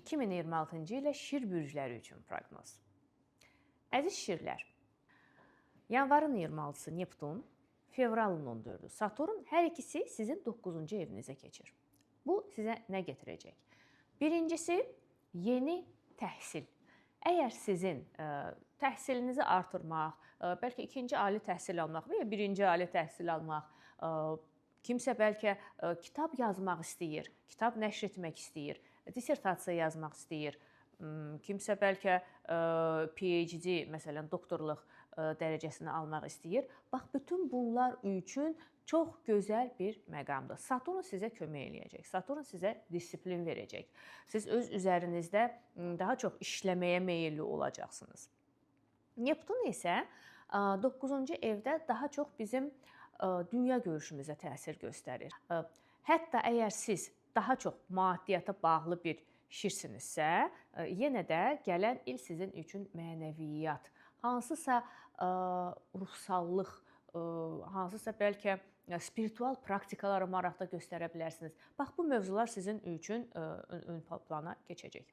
2026-cı ilə şir bürcləri üçün proqnoz. Əziz şirlər, yanvarın 26-sı Neptun, fevralın 14-ü Saturn, hər ikisi sizin 9-cu evinizə keçir. Bu sizə nə gətirəcək? Birincisi, yeni təhsil. Əgər sizin təhsilinizi artırmaq, bəlkə ikinci ali təhsil almaq və ya birinci ali təhsil almaq, kimsə bəlkə kitab yazmaq istəyir, kitab nəşr etmək istəyir, dissertasiya yazmaq istəyir, kimsə bəlkə PhD, məsələn, doktorluq dərəcəsini almaq istəyir. Bax, bütün bunlar üçün çox gözəl bir məqamdır. Saturn sizə kömək eləyəcək. Saturn sizə disiplin verəcək. Siz öz üzərinizdə daha çox işləməyə meylli olacaqsınız. Neptun isə 9-cu evdə daha çox bizim dünya görüşümüzə təsir göstərir. Hətta əgər siz daha çox maddiyyata bağlı bir şirsinizsə, yenə də gələn il sizin üçün mənəviyyat, hansısa ruhsallıq, hansısa bəlkə spiritual praktikalara maraqda göstərə bilərsiniz. Bax, bu mövzular sizin üçün ön plana keçəcək.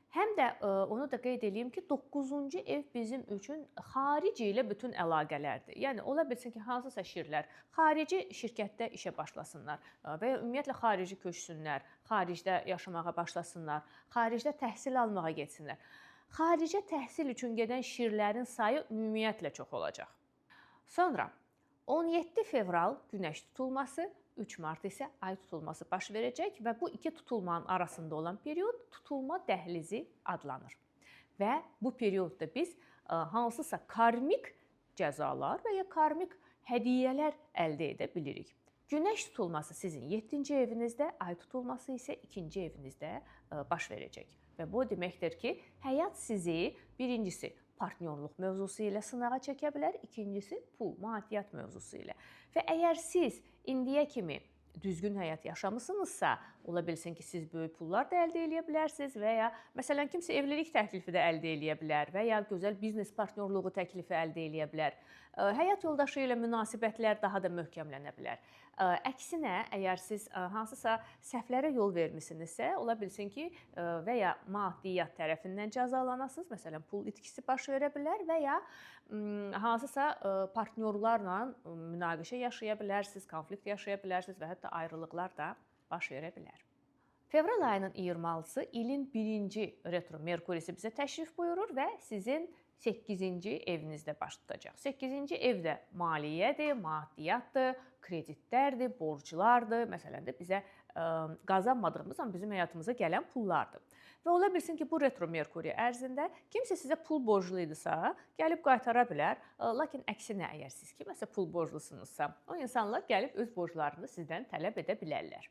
Həm də onu da qeyd edeyim ki, 9-cu ev bizim üçün xarici ilə bütün əlaqələrdir. Yəni, ola bilsin ki, hansısa şirlər xarici şirkətdə işə başlasınlar və ya ümumiyyətlə xarici köçsünlər, xaricdə yaşamağa başlasınlar, xaricdə təhsil almağa getsinlər. Xaricə təhsil üçün gedən şirlərin sayı ümumiyyətlə çox olacaq. Sonra 17 fevral Günəş tutulması, 3 mart isə ay tutulması baş verəcək və bu iki tutulmanın arasında olan period tutulma dəhlizi adlanır. Və bu periodda biz hansısa karmik cəzalar və ya karmik hədiyyələr əldə edə bilirik. Günəş tutulması sizin 7-ci evinizdə, ay tutulması isə 2-ci evinizdə baş verəcək. Və bu deməkdir ki, həyat sizi birincisi partnyorluq mövzusu ilə sınağa çəkə bilər, ikincisi pul, maddiyyat mövzusu ilə. Və əgər siz indiyə kimi düzgün həyat yaşamısınızsa, ola bilsin ki, siz böyük pullar da əldə edə bilərsiniz və ya məsələn kimsə evlilik təklifi də əldə edə bilər və ya gözəl biznes partnyorluğu təklifi əldə edə bilər. Həyat yoldaşı ilə münasibətlər daha da möhkəmlənə bilər. Əksinə, əgər siz hansısa səhvlərə yol vermisinizsə, ola bilsin ki, və ya maddiyyat tərəfindən cəzalanasınız, məsələn, pul itkisi baş verə bilər və ya hansısa partnyorlarla münaqişə yaşaya bilərsiniz, konflikt yaşaya bilərsiniz və hətta ayrılıqlar da baş verə bilər. Fevral ayının 26-sı ilin birinci retro Merkurisi bizə təşrif buyurur və sizin 8-ci evinizdə baş tutacaq. 8-ci evdə maliyyədir, maddiyyatdır, kreditlərdir, borclardır, məsələn də bizə qazanmadığımız, amma bizim həyatımıza gələn pullardır. Və ola bilsin ki, bu retro Merkuri ərzində kimsə sizə pul borcluydusa, gəlib qaytara bilər. Lakin əksinə, əgər siz kiməsə pul borclusunuzsa, o insanlar gəlib öz borclarını sizdən tələb edə bilərlər.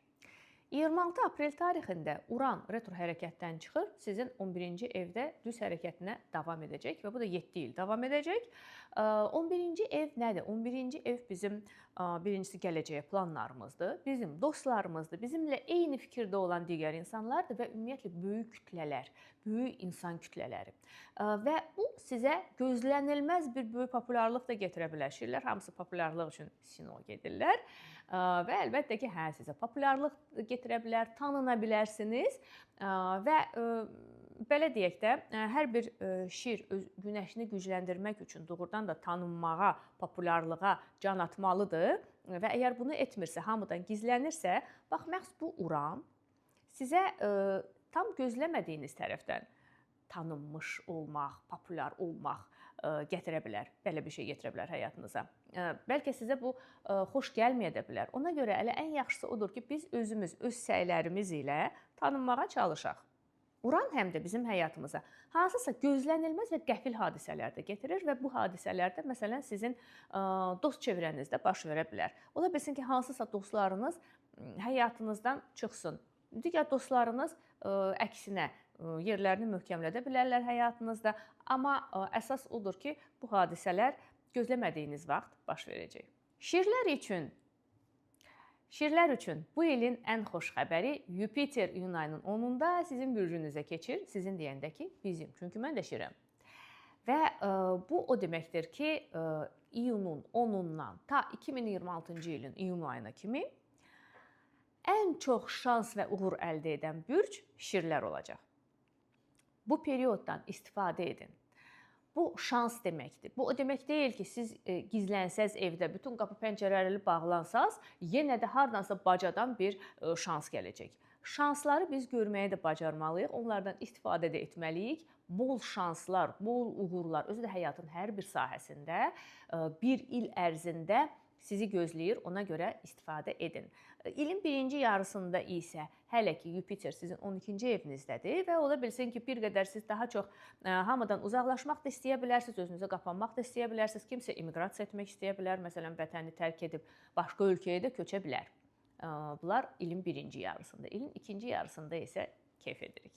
26 aprel tarixində Uran retro hərəkətdən çıxır, sizin 11-ci evdə düz hərəkətinə davam edəcək və bu da 7 il davam edəcək. 11-ci ev nədir? 11-ci ev bizim birincisi gələcəyə planlarımızdır, bizim dostlarımızdır, bizimlə eyni fikirdə olan digər insanlardır və ümumiyyətlə böyük kütlələr, böyük insan kütlələri. Və bu sizə gözlənilməz bir böyük populyarlıq da gətirə bilər. Şirlər hamısı populyarlıq üçün sino gedirlər. Və əlbəttə ki, sizə populyarlıq gətirə bilər, tanına bilərsiniz və belə deyək də, hər bir şir öz günəşini gücləndirmək üçün doğrudan da tanınmağa, populyarlığa can atmalıdır və əgər bunu etmirsə, hamıdan gizlənirsə, bax, məhz bu Uran sizə tam gözləmədiyiniz tərəfdən tanınmış olmaq, populyar olmaq gətirə bilər, belə bir şey gətirə bilər həyatınıza. Bəlkə sizə bu xoş gəlməyə də bilər. Ona görə elə ən yaxşısı odur ki, biz özümüz, öz səylərimiz ilə tanınmağa çalışaq. Uran həm də bizim həyatımıza hansısa gözlənilməz və qəfil hadisələr də gətirir və bu hadisələrdə məsələn sizin dost çevrənizdə baş verə bilər. Ola bilsin ki, hansısa dostlarınız həyatınızdan çıxsın. Digər dostlarınız əksinə yerlərini möhkəmlədə bilərlər həyatınızda, amma əsas odur ki, bu hadisələr gözləmədiyiniz vaxt baş verəcək. Şirlər üçün bu ilin ən xoş xəbəri Yupiter iyun ayının 10-da sizin bürcünüzə keçir, sizin deyəndə ki, bizim, çünki mən də şirəm. Və bu o deməkdir ki, iyunun 10-undan ta 2026-cı ilin iyun ayına kimi ən çox şans və uğur əldə edən bürc şirlər olacaq. Bu perioddan istifadə edin. Bu şans deməkdir. Bu o demək deyil ki, siz gizlənsəz evdə, bütün qapı pəncərələri bağlansaz, yenə də hardansa bacadan bir şans gələcək. Şansları biz görməyi də bacarmalıyıq, onlardan istifadə də etməliyik. Bol şanslar, bol uğurlar, özü də həyatın hər bir sahəsində bir il ərzində sizi gözləyir, ona görə istifadə edin. İlin birinci yarısında isə hələ ki Yupiter sizin 12-ci evinizdədir və ola bilsin ki, bir qədər siz daha çox hamıdan uzaqlaşmaq da istəyə bilərsiniz, özünüzə qapanmaq da istəyə bilərsiniz. Kimsə immiqrasiya etmək istəyə bilər, məsələn, vətəni tərk edib başqa ölkəyə də köçə bilər. Bunlar ilin birinci yarısında. İlin ikinci yarısında isə keyf edirik.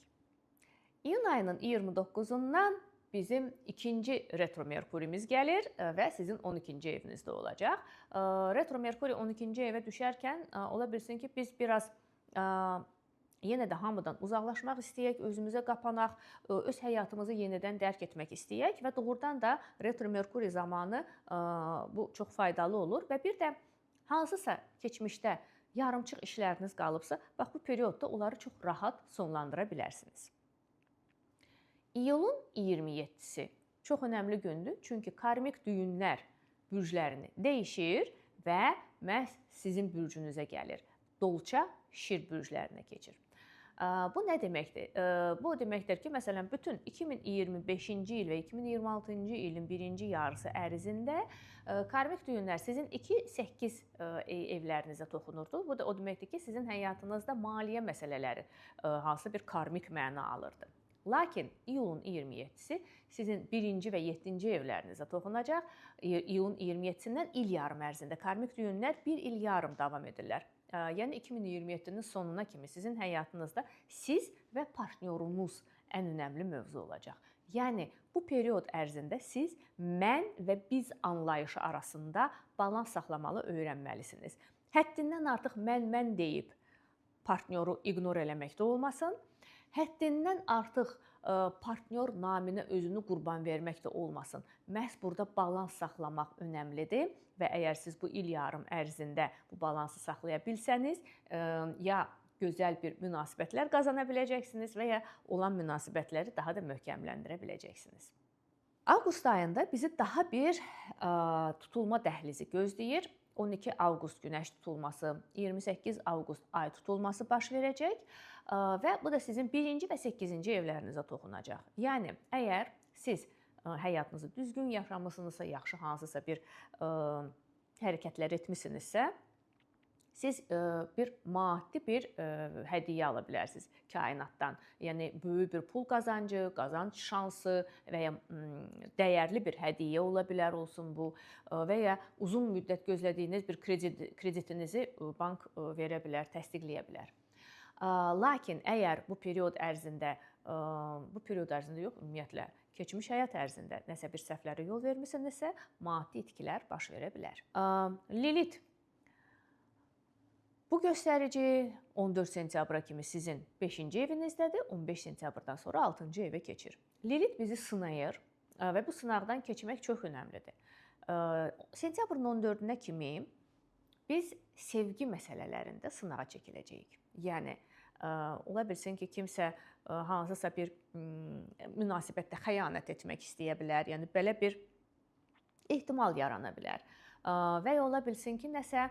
İyun ayının 29-undan bizim ikinci retro Merkurimiz gəlir və sizin 12-ci evinizdə olacaq. Retro Merkuri 12-ci evə düşərkən ola bilsin ki, biz biraz yenə də hamıdan uzaqlaşmaq istəyək, özümüzə qapanaq, öz həyatımızı yenidən dərk etmək istəyək və doğrudan da retro Merkuri zamanı bu çox faydalı olur və bir də hansısa keçmişdə yarımçıq işləriniz qalıbsa, bax bu periodda onları çox rahat sonlandıra bilərsiniz. İyulun 27-si çox önəmli gündür, çünki karmik düyünlər bürclərini dəyişir və məhz sizin bürcünüzə gəlir. Dolça şir bürclərinə keçir. Bu nə deməkdir? Bu deməkdir ki, məsələn, bütün 2025-ci il və 2026-cı ilin birinci yarısı ərzində karmik düyünlər sizin 2-8 evlərinizə toxunurdu. Bu da o deməkdir ki, sizin həyatınızda maliyyə məsələləri hansı bir karmik məna alırdı. Lakin iyulun 27-si sizin 1-ci və 7-ci evlərinizə toxunacaq. İyulun 27-sindən il yarım ərzində karmik düyünlər 1 il yarım davam edirlər. Yəni 2027-nin sonuna kimi sizin həyatınızda siz və partnyorunuz ən önəmli mövzu olacaq. Yəni bu period ərzində siz mən və biz anlayışı arasında balans saxlamalı öyrənməlisiniz. Həddindən artıq mən deyib partnyoru ignor eləmək də olmasın. Həddindən artıq partnyor naminə özünü qurban vermək də olmasın. Məhz burada balans saxlamaq önəmlidir və əgər siz bu il yarım ərzində bu balansı saxlaya bilsəniz, ya gözəl bir münasibətlər qazana biləcəksiniz və ya olan münasibətləri daha da möhkəmləndirə biləcəksiniz. Avqust ayında bizi daha bir tutulma dəhlizi gözləyir. 12 avqust günəş tutulması, 28 avqust ay tutulması baş verəcək və bu da sizin 1-ci və 8-ci evlərinizə toxunacaq. Yəni, əgər siz həyatınızı düzgün yaşamısınızsa, yaxşı hansısa bir hərəkətlər etmisinizsə, siz bir maddi bir hədiyyə ala bilərsiniz kainatdan. Yəni böyük bir pul qazancı, qazanc şansı və ya dəyərli bir hədiyyə ola bilər olsun bu və ya uzun müddət gözlədiyiniz bir kreditinizi bank verə bilər, təsdiqləyə bilər. Lakin əgər bu period ərzində yox, ümumiyyətlə keçmiş həyat ərzində nəsə bir səhvlərə yol vermisinizsə, maddi itkilər baş verə bilər. Lilit bu göstərici 14 sentyabra kimi sizin 5-ci evinizdədir, 15 sentyabrdan sonra 6-cı evə keçir. Lilit bizi sınayır və bu sınaqdan keçmək çox önəmlidir. Sentyabrın 14-nə kimi biz sevgi məsələlərində sınağa çəkiləcəyik. Yəni, ola bilsin ki, kimsə hansısa bir münasibətdə xəyanət etmək istəyə bilər, yəni belə bir ehtimal yarana bilər. Və ya ola bilsin ki, nəsə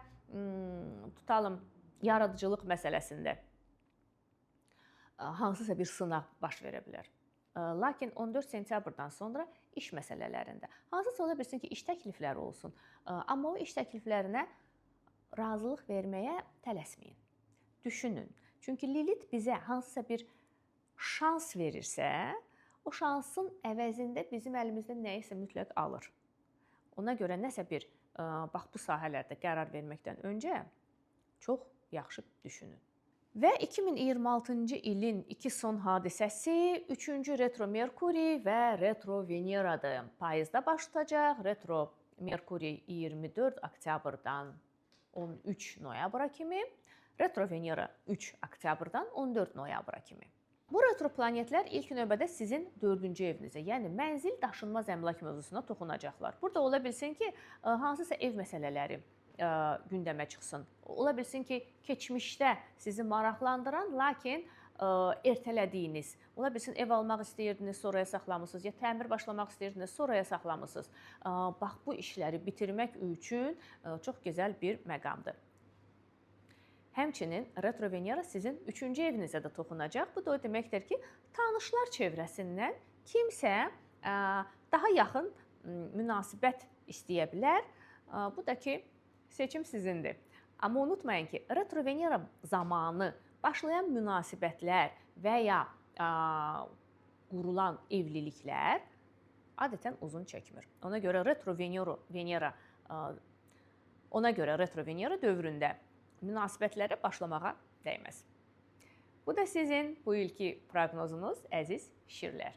tutalım, yaradıcılıq məsələsində hansısa bir sınaq baş verə bilər. Lakin 14 sentyabrdan sonra iş məsələlərində hansısa ola bilsin ki, iş təklifləri olsun, amma o iş təkliflərinə razılıq verməyə tələsməyin. Düşünün. Çünki Lilit bizə hansısa bir şans verirsə, o şansın əvəzində bizim əlimizdən nəyisə mütləq alır. Ona görə nəsə bir bax bu sahələrdə qərar verməkdən öncə çox yaxşı düşünün. Və 2026-cı ilin iki son hadisəsi 3-cü retro Merkuri və retro Veneradır. Payızda başlayacaq. Retro Merkuri 24 oktyabrdan 13 noyabra kimi, retro Venera 3 oktyabrdan 14 noyabra kimi. Bu retro planetlər ilk növbədə sizin 4-cü evinizə, yəni mənzil daşınmaz əmlak mövzusuna toxunacaqlar. Burada ola bilsin ki, hansısa ev məsələləri gündəmə çıxsın. Ola bilsin ki, keçmişdə sizi maraqlandıran, lakin ertələdiyiniz, ola bilsin ev almaq istəyirdiniz, sonraya saxlamısınız, ya təmir başlamaq istəyirdiniz, sonraya saxlamısınız. Bax, bu işləri bitirmək üçün çox gözəl bir məqamdır. Həmçinin retro Venera sizin 3-cü evinizə də toxunacaq. Bu da o deməkdir ki, tanışlar çevrəsindən kimsə daha yaxın münasibət istəyə bilər. Bu da ki, seçim sizindir. Amma unutmayın ki, retro Venera zamanı başlayan münasibətlər və ya qurulan evliliklər adətən uzun çəkmir. Ona görə retro Venera dövründə münasibətlərə başlamağa dəyməz. Bu da sizin bu ilki proqnozunuz, əziz şirlər.